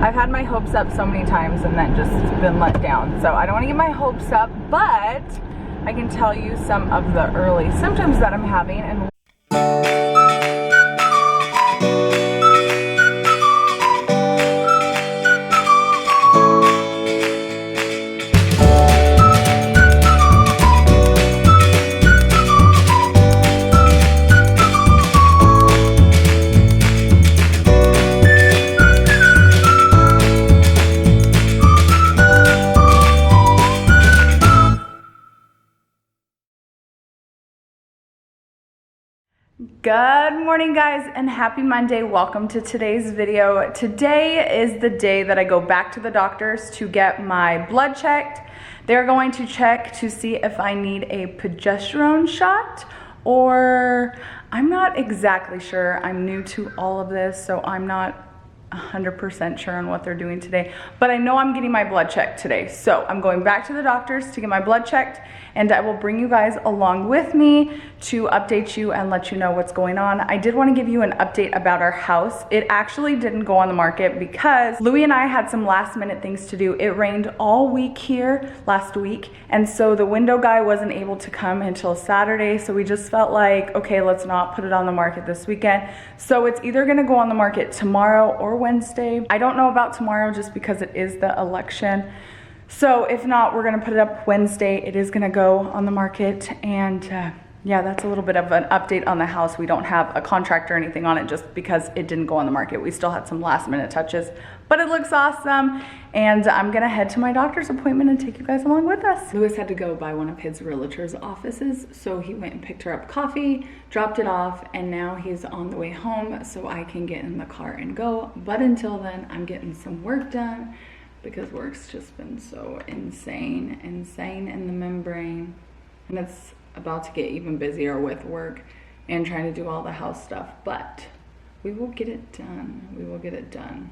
I've had my hopes up so many times and then just been let down. So I don't want to get my hopes up, but I can tell you some of the early symptoms that I'm having. And good morning, guys, and happy Monday. Welcome to today's video. Today is the day that I go back to the doctors to get my blood checked. They're going to check to see if I need a progesterone shot, or I'm not exactly sure. I'm new to all of this, so I'm not 100% sure on what they're doing today, but I know I'm getting my blood checked today. So I'm going back to the doctors to get my blood checked, and I will bring you guys along with me to update you and let you know what's going on. I did want to give you an update about our house. It actually didn't go on the market because Louie and I had some last minute things to do. It rained all week here last week, and so the window guy wasn't able to come until Saturday, so we just felt like, okay, let's not put it on the market this weekend. So it's either going to go on the market tomorrow or Wednesday. I don't know about tomorrow just because it is the election. So if not, we're gonna put it up Wednesday. It is gonna go on the market, and yeah, that's a little bit of an update on the house. We don't have a contract or anything on it just because it didn't go on the market. We still had some last minute touches, but it looks awesome. And I'm gonna head to my doctor's appointment and take you guys along with us. Louis had to go by one of his realtor's offices, so he went and picked her up coffee, dropped it off, and now he's on the way home so I can get in the car and go. But until then, I'm getting some work done, because work's just been so insane in the membrane, and it's about to get even busier with work and trying to do all the house stuff, but we will get it done. We will get it done.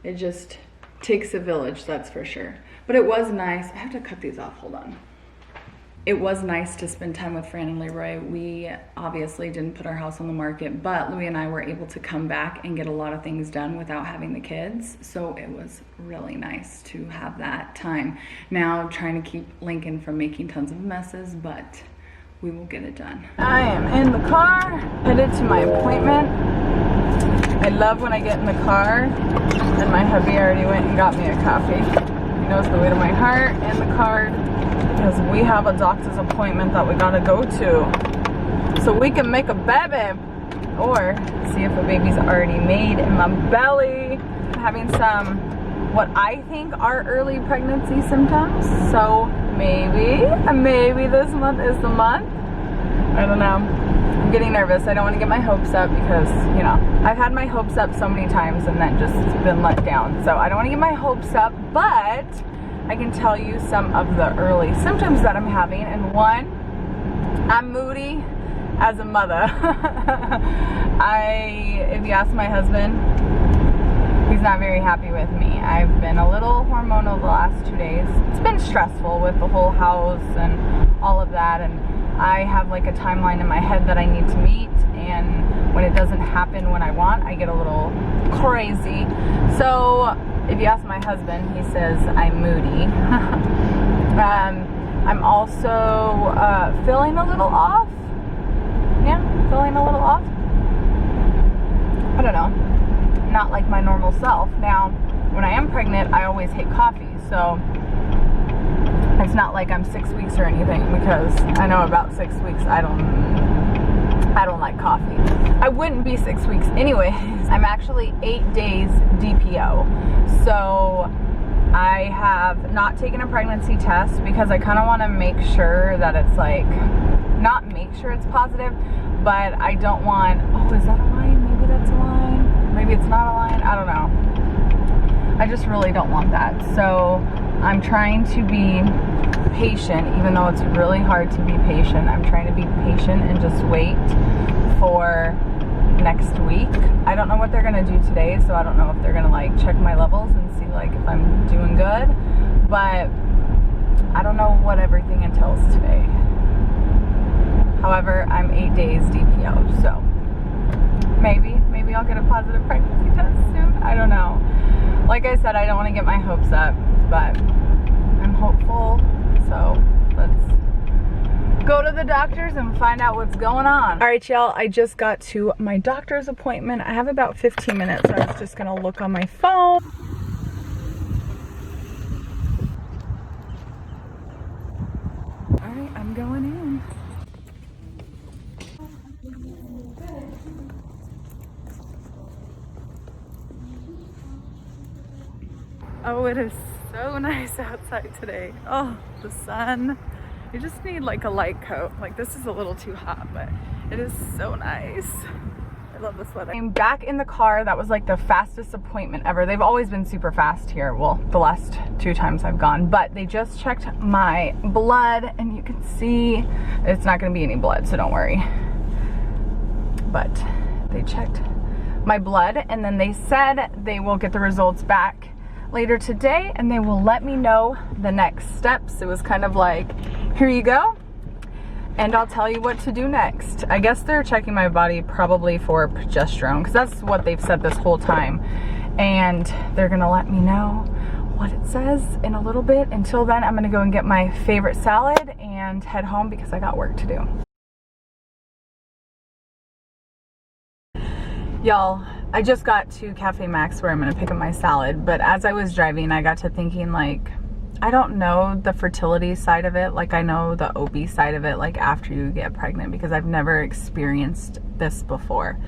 It just takes a village, that's for sure. But it was nice. I have to cut these off, hold on. It was nice to spend time with Fran and Leroy. We obviously didn't put our house on the market, but Louie and I were able to come back and get a lot of things done without having the kids. So it was really nice to have that time. Now trying to keep Lincoln from making tons of messes, but we will get it done. I am in the car, headed to my appointment. I love when I get in the car and my hubby already went and got me a coffee. He knows the way to my heart and the card, because we have a doctor's appointment that we gotta go to so we can make a baby, or see if a baby's already made in my belly. I'm having some what I think are early pregnancy symptoms, so maybe this month is the month. I don't know. I'm getting nervous. I don't want to get my hopes up because, you know, I've had my hopes up so many times and then just been let down. So I don't want to get my hopes up, but I can tell you some of the early symptoms that I'm having. And one, I'm moody as a mother. If you ask my husband, he's not very happy with me. I've been a little hormonal the last 2 days. It's been stressful with the whole house and all of that, and I have like a timeline in my head that I need to meet, and when it doesn't happen when I want, I get a little crazy. So if you ask my husband, he says I'm moody. I'm also feeling a little off. Yeah, feeling a little off. I don't know. Not like my normal self. Now, when I am pregnant, I always hate coffee, so it's not like I'm 6 weeks or anything, because I know about 6 weeks I don't like coffee. I wouldn't be 6 weeks anyways. I'm actually 8 days DPO. So I have not taken a pregnancy test because I kind of want to make sure that it's like, not make sure it's positive, but I don't want, oh, is that a line? Maybe that's a line. Maybe it's not a line. I don't know. I just really don't want that. So I'm trying to be patient, even though it's really hard to be patient. I'm trying to be patient and just wait for next week. I don't know what they're gonna do today, so I don't know if they're gonna like check my levels and see like if I'm doing good, but I don't know what everything entails today. However, I'm 8 days DPO, so maybe I'll get a positive pregnancy test soon. I don't know. Like I said, I don't want to get my hopes up, but I'm hopeful. So let's go to the doctor's and find out what's going on. All right, y'all, I just got to my doctor's appointment. I have about 15 minutes. So I was just gonna look on my phone. All right, I'm going in. Oh, it is so nice outside today. Oh, the sun. You just need like a light coat. Like, this is a little too hot, but it is so nice. I love this weather. I'm back in the car. That was like the fastest appointment ever. They've always been super fast here. Well, the last 2 times I've gone, but they just checked my blood and you can see it's not gonna be any blood, so don't worry. But they checked my blood and then they said they will get the results back later today and they will let me know the next steps. It was kind of like, here you go, and I'll tell you what to do next. I guess they're checking my body probably for progesterone, because that's what they've said this whole time, and they're gonna let me know what it says in a little bit. Until then, I'm gonna go and get my favorite salad and head home because I got work to do. Y'all, I just got to Cafe Max where I'm gonna pick up my salad, but as I was driving, I got to thinking, like, I don't know the fertility side of it like I know the OB side of it, like after you get pregnant, because I've never experienced this before.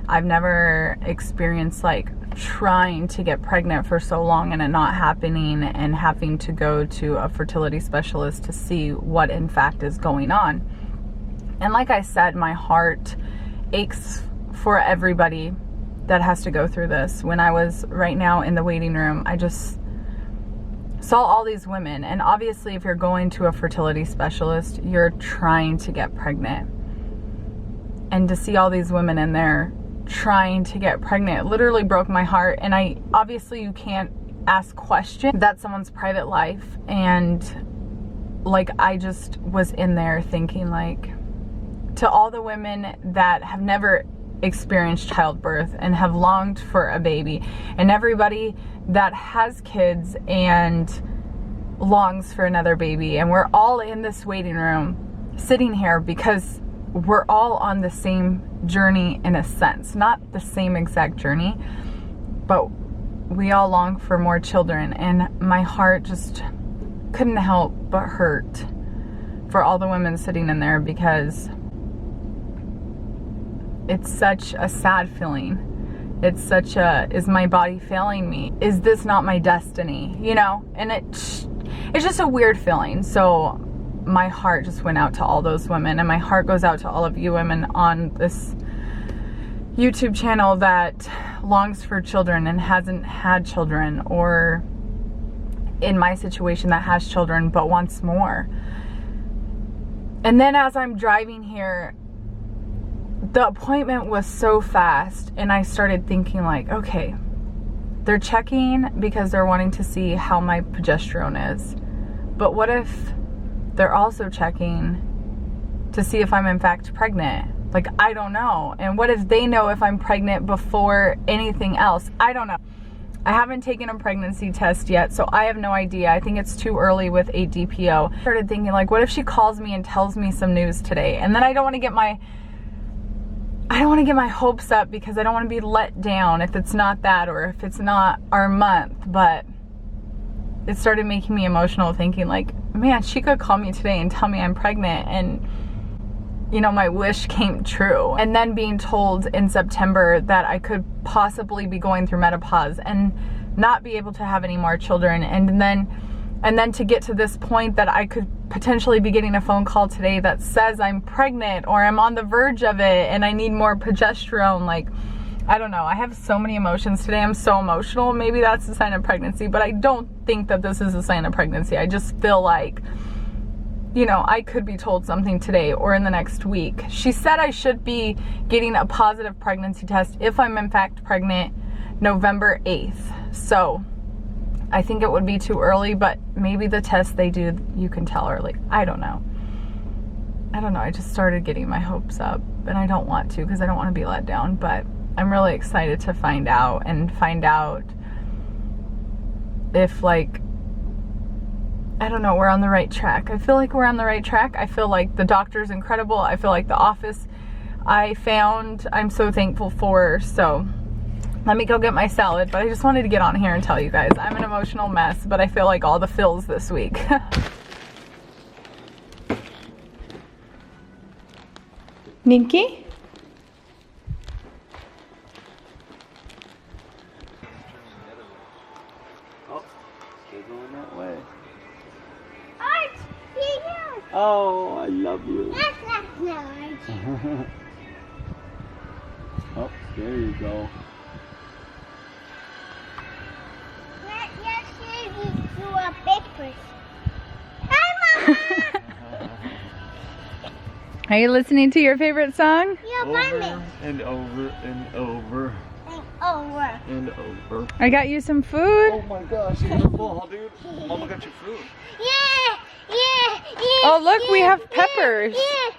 I've never experienced like trying to get pregnant for so long and it not happening and having to go to a fertility specialist to see what in fact is going on. And like I said, my heart aches for everybody that has to go through this. When I was right now in the waiting room, I just saw all these women, and obviously if you're going to a fertility specialist, you're trying to get pregnant. And to see all these women in there trying to get pregnant literally broke my heart. And obviously you can't ask questions. That's someone's private life. And like, I just was in there thinking, like, to all the women that have never experienced childbirth and have longed for a baby, and everybody that has kids and longs for another baby, and we're all in this waiting room sitting here because we're all on the same journey in a sense. Not the same exact journey, but we all long for more children, and my heart just couldn't help but hurt for all the women sitting in there, because it's such a sad feeling. It's such a, is my body failing me? Is this not my destiny? You know, and it's just a weird feeling. So my heart just went out to all those women, and my heart goes out to all of you women on this YouTube channel that longs for children and hasn't had children, or in my situation that has children but wants more. And then as I'm driving here, the appointment was so fast, and I started thinking, like, okay, they're checking because they're wanting to see how my progesterone is, but what if they're also checking to see if I'm in fact pregnant? Like, I don't know. And what if they know if I'm pregnant before anything else? I don't know. I haven't taken a pregnancy test yet, so I have no idea. I think it's too early with a DPO. I started thinking, like, what if she calls me and tells me some news today? And then I don't want to get my hopes up, because I don't want to be let down if it's not that, or if it's not our month. But it started making me emotional, thinking, like, man, she could call me today and tell me I'm pregnant, and, you know, my wish came true. And then being told in September that I could possibly be going through menopause and not be able to have any more children, and then to get to this point that I could potentially be getting a phone call today that says I'm pregnant, or I'm on the verge of it and I need more progesterone. Like, I don't know. I have so many emotions today. I'm so emotional. Maybe that's a sign of pregnancy, but I don't think that this is a sign of pregnancy. I just feel like, you know, I could be told something today or in the next week. She said I should be getting a positive pregnancy test if I'm in fact pregnant November 8th. So I think it would be too early, but maybe the test they do, you can tell early. I don't know. I just started getting my hopes up, and I don't want to, because I don't want to be let down, but I'm really excited to find out if like, I don't know, we're on the right track. I feel like we're on the right track. I feel like the doctor's incredible. I feel like the office I found, I'm so thankful for. So let me go get my salad, but I just wanted to get on here and tell you guys I'm an emotional mess, but I feel like all the fills this week. Ninky? Oh, they're going that way. Arch, Oh, I love you. that's not Arch. Oh, there you go. Yes, you a big person. Hi, Mama. Are you listening to your favorite song? You're Over mommy. and over and over And over. and over. I got you some food. Oh my gosh, you're gonna fall, dude. Mama got your food. Yeah, yeah, yeah. Oh, look, we yeah, have peppers. Yeah.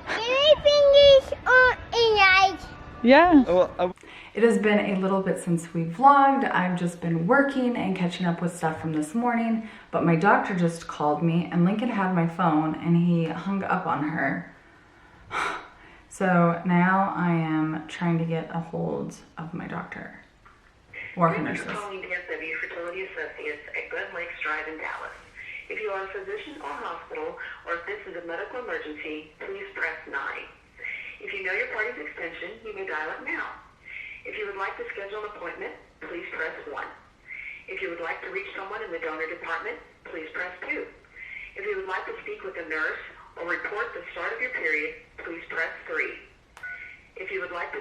Everything is on a night. Yeah. Oh, It has been a little bit since we vlogged. I've just been working and catching up with stuff from this morning, but my doctor just called me and Lincoln had my phone and he hung up on her. So now I am trying to get a hold of my doctor or her nurses. Thank you for calling DSW Fertility Associates at Glen Lakes Drive in Dallas. If you are a physician or hospital, or if this is a medical emergency, please press 9. If you know your party's extension, you may dial it now. If you would like to schedule an appointment, please press 1. If you would like to reach someone in the donor department, please press 2. If you would like to speak with a nurse or report the start of your period, please press 3. If you would like to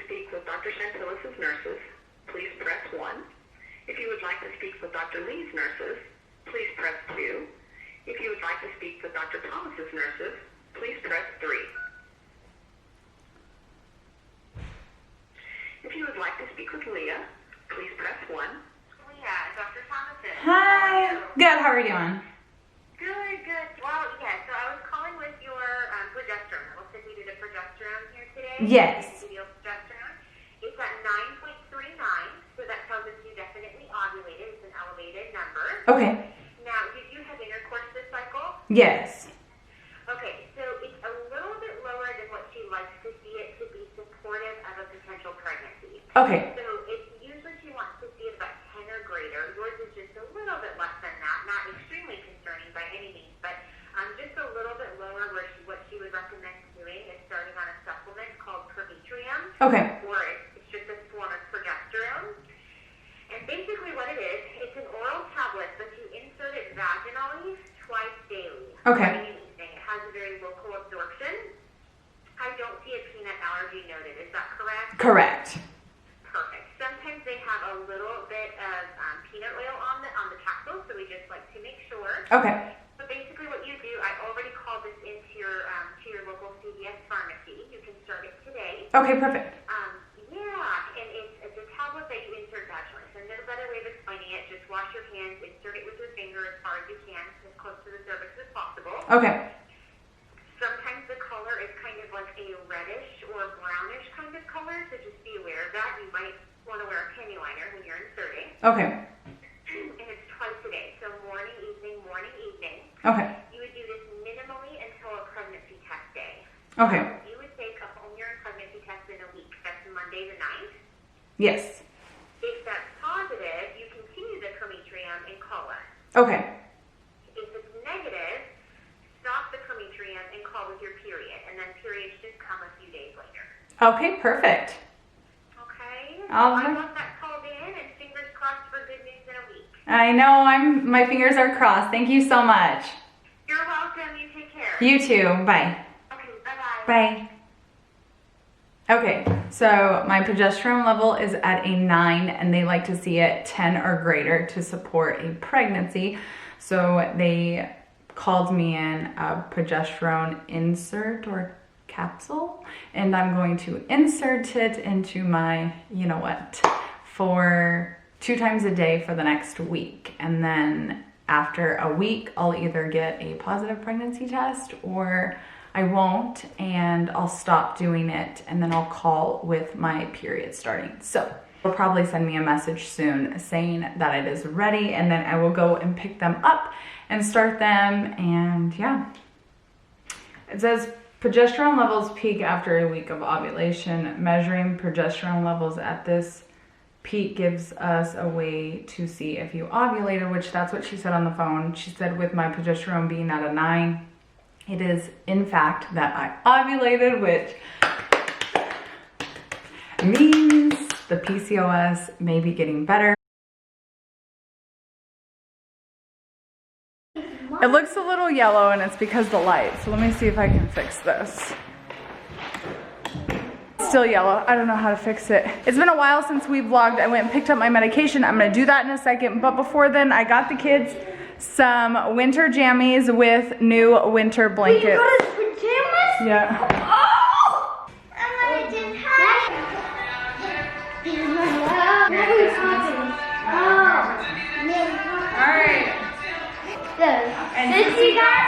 speak with Dr. Chantillis' nurses, please press 1. If you would like to speak with Dr. Lee's nurses, please press 2. If you would like to speak with Dr. Thomas's nurses, please press 3. If you would like to speak with Leah, please press 1. Leah, Dr. Thomason. Hi. Good, how are you doing? Good, good. Well, yeah, so I was calling with your progesterone. It looks like we did a progesterone here today. Yes. Progesterone. It's at 9.39, so that tells us you definitely ovulated. It's an elevated number. Okay. Now, did you have intercourse this cycle? Yes. Okay, so it's a little bit lower than what she likes to see it to be supportive of a potential pregnancy. Okay. So it's usually she wants to see it about 10 or greater. Yours is just a little bit less than that. Not extremely concerning by any means, but just a little bit lower where what she would recommend doing is starting on a supplement called Progesterone. Okay. Or it's just a form of progesterone. And basically what it is, it's an oral tablet, but you insert it vaginally twice daily. Okay. Morning and evening. It has a very local absorption. I don't see a peanut allergy noted. Is that correct? Correct. Perfect. Sometimes they have a little bit of peanut oil on the capsule, so we just like to make sure. Okay. But basically what you do, I already called this into your local CVS pharmacy. You can start it today. Okay, perfect. Yeah, and it's a tablet that you insert vaginally. So no better way of explaining it. Just wash your hands, insert it with your finger as far as you can, as close to the cervix as possible. Okay. Sometimes the color is kind of like a reddish or brownish kind of color, so just be aware of that. You might want to wear a penny liner when you're inserting. Okay. And it's twice a day, so morning, evening, morning, evening. Okay. You would do this minimally until a pregnancy test day. Okay. You would take a home urine pregnancy test in a week. That's Monday the 9th. Yes. If that's positive, you continue the Prometrium and call us. Okay. If it's negative, stop the Prometrium and call with your period, and then periods should come a few days later. Okay, perfect. Okay? All I right. got that called in, and fingers crossed for good news in a week. I know, my fingers are crossed. Thank you so much. You're welcome. You take care. You too. Bye. Okay, bye-bye. Bye. Okay, so my progesterone level is at a 9 and they like to see it 10 or greater to support a pregnancy. So they called me in a progesterone insert or capsule, and I'm going to insert it into my, you know what, for 2 times a day for the next week. And then after a week, I'll either get a positive pregnancy test or I won't, and I'll stop doing it, and then I'll call with my period starting. So they'll probably send me a message soon saying that it is ready, and then I will go and pick them up and start them. And yeah, it says progesterone levels peak after a week of ovulation. Measuring progesterone levels at this peak gives us a way to see if you ovulated, which that's what she said on the phone. She said with my progesterone being at a 9, it is in fact that I ovulated, which means the PCOS may be getting better. It looks a little yellow and it's because of the light. So let me see if I can fix this. It's still yellow. I don't know how to fix it. It's been a while since we vlogged. I went and picked up my medication. I'm gonna do that in a second. But before then, I got the kids some winter jammies with new winter blankets. Wait, you got us pajamas? Yeah. Oh! I didn't have All right. Since you got